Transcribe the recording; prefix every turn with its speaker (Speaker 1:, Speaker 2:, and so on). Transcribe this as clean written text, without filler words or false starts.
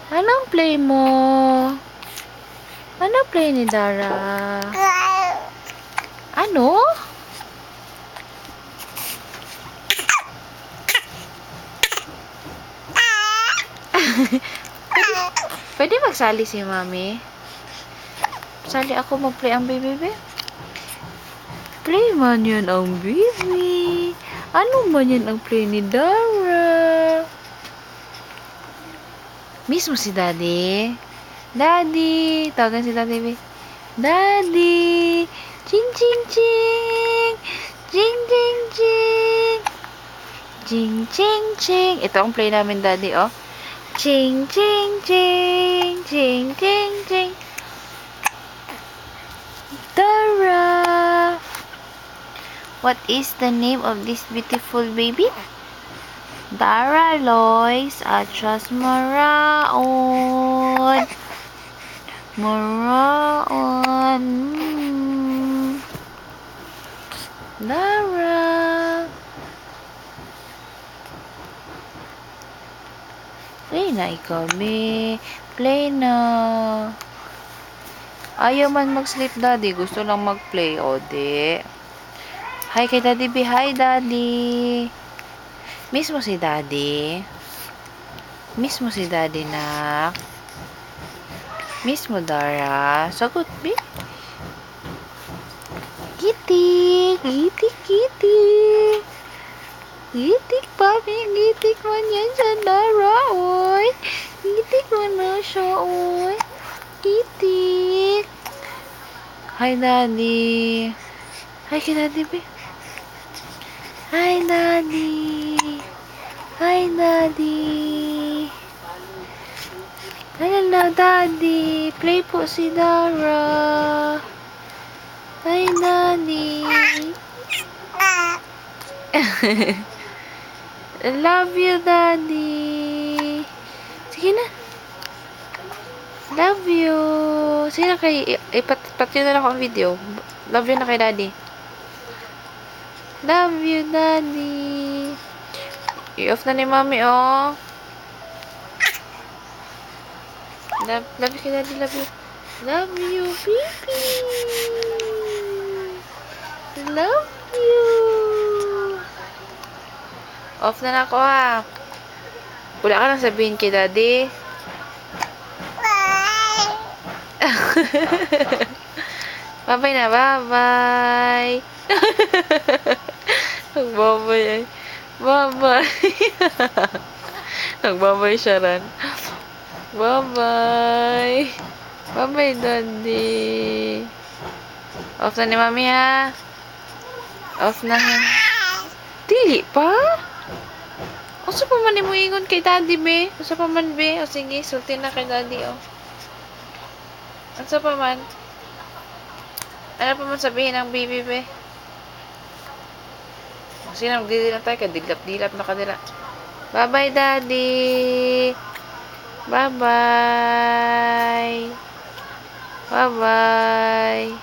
Speaker 1: Anong play mo? Anong play ni Dara? Ano? Pwede magsali si Mami? Sali ako mag-play ang baby. Play man yan ang baby. Ano man yan ang play ni Dara? Miss mo si Daddy? Daddy! Tawagan si Daddy, baby. Daddy! Ching, ching, ching! Ching, ching, ching! Ching, ching, ching! Ito ang play namin, Daddy, oh. Ching, ching, ching! Ching, ching, ching! Dara! What is the name of this beautiful baby? Dara Lois Atras Maraon. Maraon. Dara. Play na ikaw, be. Play na. Ayaw man mag-sleep, Daddy. Gusto lang mag-play, o di. Hi kay Daddy, be. Hi, Daddy. Miss mo si Daddy? Miss mo si Daddy, nak? Miss mo, Dara? Sagot, be. Gitik! Gitik, gitik! Gitik, papi. Gitik man yan sa Dara, oy. Gitik man na siya, oy. Gitik. Hi, Daddy. Hi kay Daddy, be. Hi, Daddy. Hi, Daddy. Hello, Daddy. Play po si Dara. Hi, Daddy. I love you, Daddy. Sige na. Love you. Sige na kay... Ipat-yun na lang ako ang video. Love you na kay Daddy. Love you, Daddy. I-off na ni Mami, oh. Love you kay Daddy. Love you. Love you, baby. Love you. Off na ako, ha. Wala ka nang sabihin kay Daddy. Bye-bye na. Bye-bye. Nagbabay ay. Bye-bye. Nagbabay siya rin. Bye-bye. Bye-bye, Daddy. Off na ni Mami, ha? Off na, ha? Dili pa? Usa pa man mo ingon kay Daddy, be? Usa pa man, be? O sige, sulti na kay Daddy, oh. Usa pa man? Ano pa man sabihin ng baby, be? Sige na, magdidila tayo. Kadilap-dilap na kadila. Bye-bye, Daddy. Bye-bye. Bye-bye.